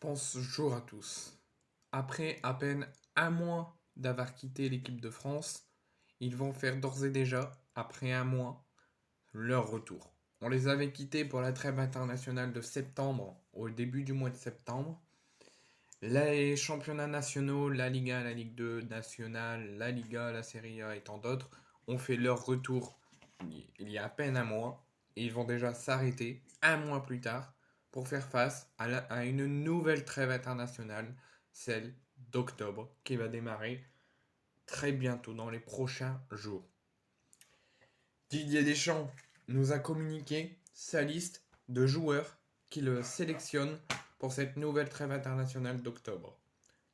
Bonjour à tous. Après à peine un mois d'avoir quitté l'équipe de France, ils vont faire d'ores et déjà, après un mois, leur retour. On les avait quittés pour la trêve internationale de septembre, au début du mois de septembre. Les championnats nationaux, la Liga, la Ligue 2 nationale, la Liga, la Serie A et tant d'autres ont fait leur retour il y a à peine un mois et ils vont déjà s'arrêter un mois plus tard pour faire face à une nouvelle trêve internationale, celle d'octobre, qui va démarrer très bientôt dans les prochains jours. Didier Deschamps nous a communiqué sa liste de joueurs qu'il sélectionne pour cette nouvelle trêve internationale d'octobre.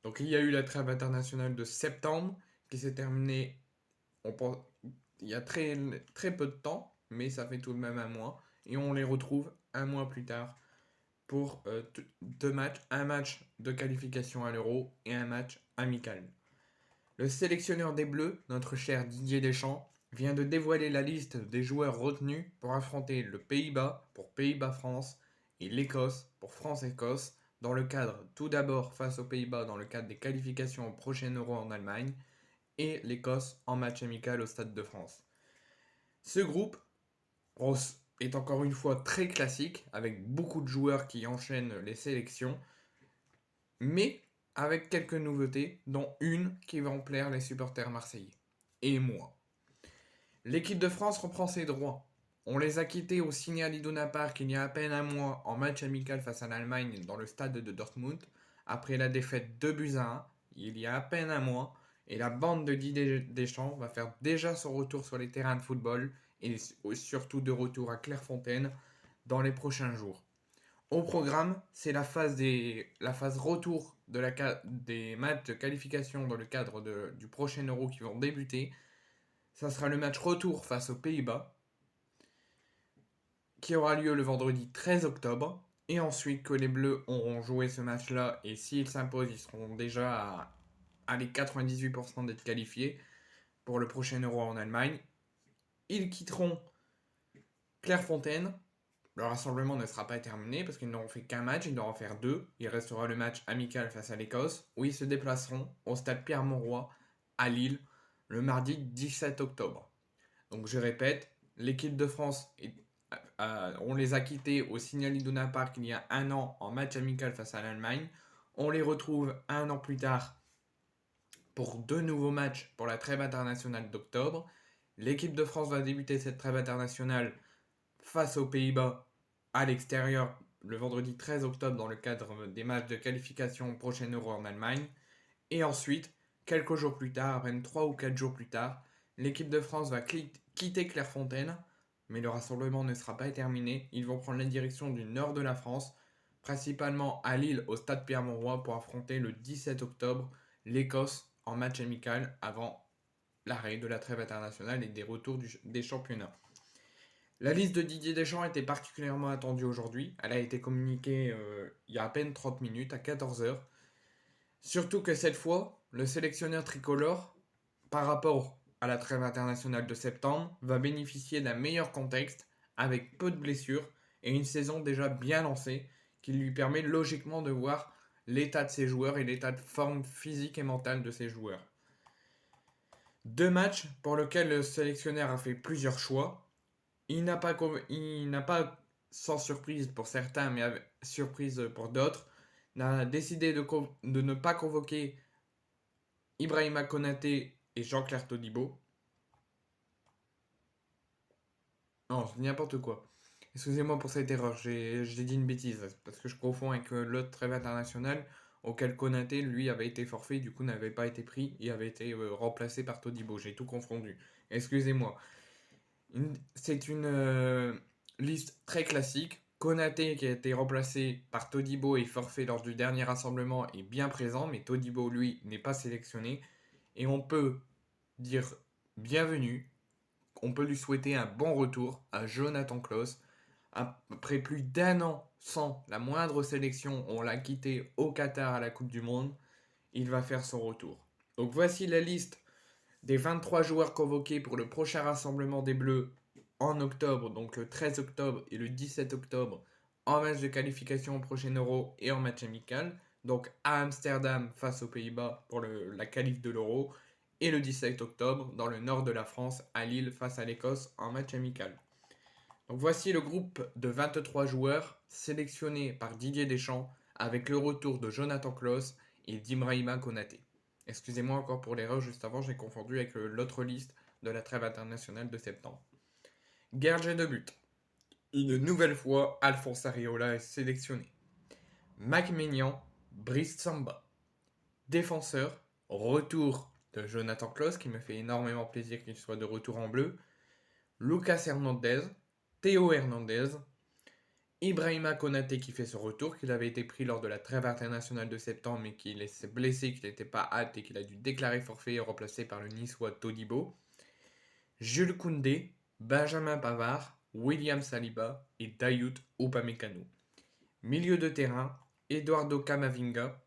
Donc il y a eu la trêve internationale de septembre qui s'est terminée on pense, il y a très, très peu de temps, mais ça fait tout de même un mois. Et on les retrouve un mois plus tard pour deux matchs, un match de qualification à l'Euro et un match amical. Le sélectionneur des Bleus, notre cher Didier Deschamps, vient de dévoiler la liste des joueurs retenus pour affronter le Pays-Bas pour Pays-Bas-France et l'Écosse pour France-Écosse dans le cadre tout d'abord face aux Pays-Bas dans le cadre des qualifications au prochain Euro en Allemagne et l'Écosse en match amical au Stade de France. Ce groupe est encore une fois très classique avec beaucoup de joueurs qui enchaînent les sélections mais avec quelques nouveautés, dont une qui va en plaire les supporters marseillais. Et moi. L'équipe de France reprend ses droits. On les a quittés au Signal Iduna Park il y a à peine un mois en match amical face à l'Allemagne dans le stade de Dortmund, après la défaite 2 buts à 1, il y a à peine un mois, et la bande de Didier Deschamps va faire déjà son retour sur les terrains de football, et surtout de retour à Clairefontaine dans les prochains jours. Au programme, c'est la phase retour des matchs de qualification dans le cadre du prochain Euro qui vont débuter. Ça sera le match retour face aux Pays-Bas, qui aura lieu le vendredi 13 octobre. Et ensuite que les Bleus auront joué ce match-là, et s'ils s'imposent, ils seront déjà à les 98% d'être qualifiés pour le prochain Euro en Allemagne. Ils quitteront Clairefontaine. Le rassemblement ne sera pas terminé parce qu'ils n'auront fait qu'un match, ils devront en faire deux. Il restera le match amical face à l'Écosse où ils se déplaceront au stade Pierre-Mauroy à Lille le mardi 17 octobre. Donc je répète, l'équipe de France, on les a quittés au Signal Iduna Park il y a un an en match amical face à l'Allemagne. On les retrouve un an plus tard pour deux nouveaux matchs pour la trêve internationale d'octobre. L'équipe de France va débuter cette trêve internationale face aux Pays-Bas à l'extérieur le vendredi 13 octobre dans le cadre des matchs de qualification au prochain Euro en Allemagne. Et ensuite, quelques jours plus tard, à peine 3 ou 4 jours plus tard, l'équipe de France va quitter Clairefontaine, mais le rassemblement ne sera pas terminé. Ils vont prendre la direction du nord de la France, principalement à Lille au stade Pierre-Mauroy pour affronter le 17 octobre l'Écosse en match amical avant l'arrêt de la trêve internationale et des retours des championnats. La liste de Didier Deschamps était particulièrement attendue aujourd'hui. Elle a été communiquée il y a à peine 30 minutes, à 14h. Surtout que cette fois, le sélectionneur tricolore, par rapport à la trêve internationale de septembre, va bénéficier d'un meilleur contexte, avec peu de blessures et une saison déjà bien lancée, qui lui permet logiquement de voir l'état de ses joueurs et l'état de forme physique et mentale de ses joueurs. Deux matchs pour lesquels le sélectionneur a fait plusieurs choix. Il n'a pas, sans surprise pour certains, mais avec surprise pour d'autres, n'a décidé de ne pas convoquer Ibrahima Konaté et Jean-Claire Todibo. Non, c'est n'importe quoi. Excusez-moi pour cette erreur, j'ai dit une bêtise, parce que je confonds avec l'autre trêve international auquel Konaté, lui, avait été forfait, du coup n'avait pas été pris et avait été remplacé par Todibo. J'ai tout confondu. Excusez-moi. C'est une liste très classique. Konaté, qui a été remplacé par Todibo et forfait lors du dernier rassemblement, est bien présent, mais Todibo, lui, n'est pas sélectionné. Et on peut dire bienvenue, on peut lui souhaiter un bon retour à Jonathan Klaus. Après plus d'un an sans la moindre sélection, on l'a quitté au Qatar à la Coupe du Monde, il va faire son retour. Donc voici la liste des 23 joueurs convoqués pour le prochain rassemblement des Bleus en octobre, donc le 13 octobre et le 17 octobre en match de qualification au prochain Euro et en match amical. Donc à Amsterdam face aux Pays-Bas pour la qualif de l'Euro. Et le 17 octobre dans le nord de la France à Lille face à l'Écosse en match amical. Donc voici le groupe de 23 joueurs sélectionnés par Didier Deschamps avec le retour de Jonathan Klaus et d'Ibrahima Konaté. Excusez-moi encore pour l'erreur juste avant, j'ai confondu avec l'autre liste de la trêve internationale de septembre. Gardien de but. Une nouvelle fois, Alphonse Areola est sélectionné. Mac Maignan, Brice Samba. Défenseur, retour de Jonathan Klaus, qui me fait énormément plaisir qu'il soit de retour en bleu. Lucas Hernandez, Théo Hernandez, Ibrahima Konaté qui fait ce retour, qu'il avait été pris lors de la trêve internationale de septembre mais qu'il s'est blessé, qu'il n'était pas apte et qu'il a dû déclarer forfait et remplacé par le Niçois Todibo. Jules Koundé, Benjamin Pavard, William Saliba et Dayot Upamecano. Milieu de terrain, Eduardo Camavinga,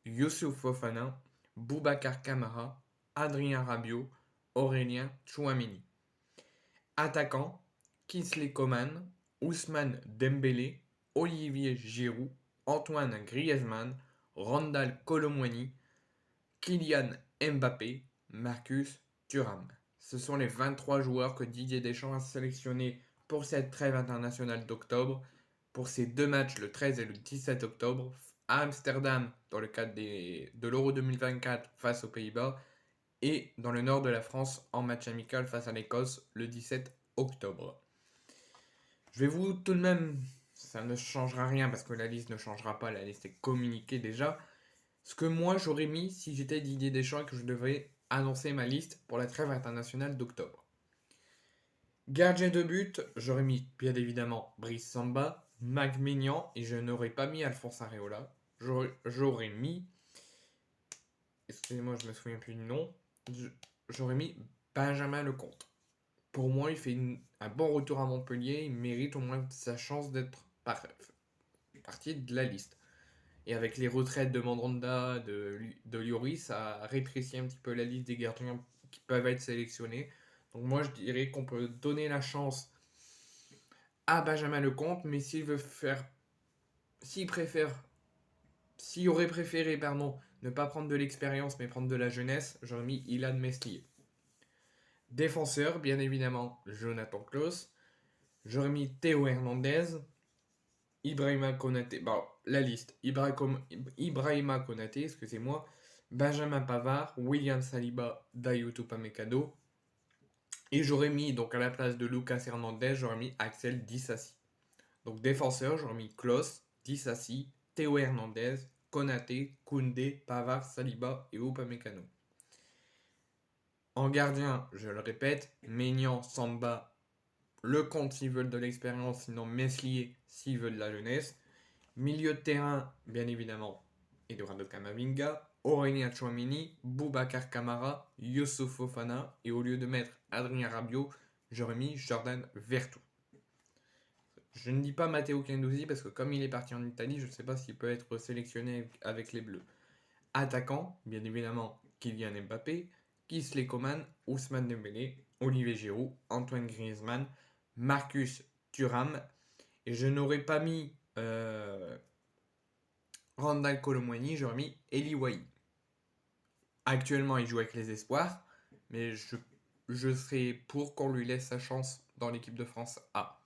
Youssouf Fofana, Boubacar Kamara, Adrien Rabiot, Aurélien Tchouameni. Attaquant, Kingsley Coman, Ousmane Dembélé, Olivier Giroud, Antoine Griezmann, Randal Colomwani, Kylian Mbappé, Marcus Thuram. Ce sont les 23 joueurs que Didier Deschamps a sélectionnés pour cette trêve internationale d'octobre, pour ces deux matchs le 13 et le 17 octobre, à Amsterdam dans le cadre de l'Euro 2024 face aux Pays-Bas, et dans le nord de la France en match amical face à l'Écosse le 17 octobre. Je vais vous tout de même, ça ne changera rien parce que la liste ne changera pas, la liste est communiquée déjà. Ce que moi j'aurais mis si j'étais Didier Deschamps et que je devais annoncer ma liste pour la trêve internationale d'octobre. Gardien de but, j'aurais mis bien évidemment Brice Samba, Mac Maignan et je n'aurais pas mis Alphonse Areola. J'aurais mis, excusez-moi je me souviens plus du nom, j'aurais mis Benjamin Lecomte. Pour moi, il fait un bon retour à Montpellier. Il mérite au moins sa chance d'être partie de la liste. Et avec les retraites de Mandanda, de Lloris, ça rétrécit un petit peu la liste des gardiens qui peuvent être sélectionnés. Donc moi, je dirais qu'on peut donner la chance à Benjamin Lecomte, mais s'il veut faire... S'il aurait préféré, ne pas prendre de l'expérience, mais prendre de la jeunesse, j'aurais mis Ilan Meslier. Défenseur, bien évidemment, Jonathan Klaus. J'aurais mis Théo Hernandez, Ibrahima Konaté, la liste, Ibrahima Konaté, excusez-moi, Benjamin Pavard, William Saliba, Dayot Upamecano. Et j'aurais mis, donc à la place de Lucas Hernandez, j'aurais mis Axel Disasi. Donc défenseur, j'aurais mis Klaus, Disasi, Théo Hernandez, Konaté, Koundé, Pavard, Saliba et Upamecano. En gardien, je le répète, Maignan, Samba, Lecomte s'ils veulent de l'expérience, sinon Meslier s'ils veulent de la jeunesse. Milieu de terrain, bien évidemment, Eduardo Camavinga, Aurélien Tchouameni, Boubacar Kamara, Youssouf Fofana. Et au lieu de mettre Adrien Rabiot, j'aurais mis Jordan Vertu. Je ne dis pas Matteo Guendouzi parce que comme il est parti en Italie, je ne sais pas s'il peut être sélectionné avec les Bleus. Attaquant, bien évidemment, Kylian Mbappé, Kingsley Coman, Ousmane Dembélé, Olivier Giroud, Antoine Griezmann, Marcus Thuram. Et je n'aurais pas mis Randal Colomwani, j'aurais mis Eli Wahi. Actuellement, il joue avec les espoirs, mais je serais pour qu'on lui laisse sa chance dans l'équipe de France A.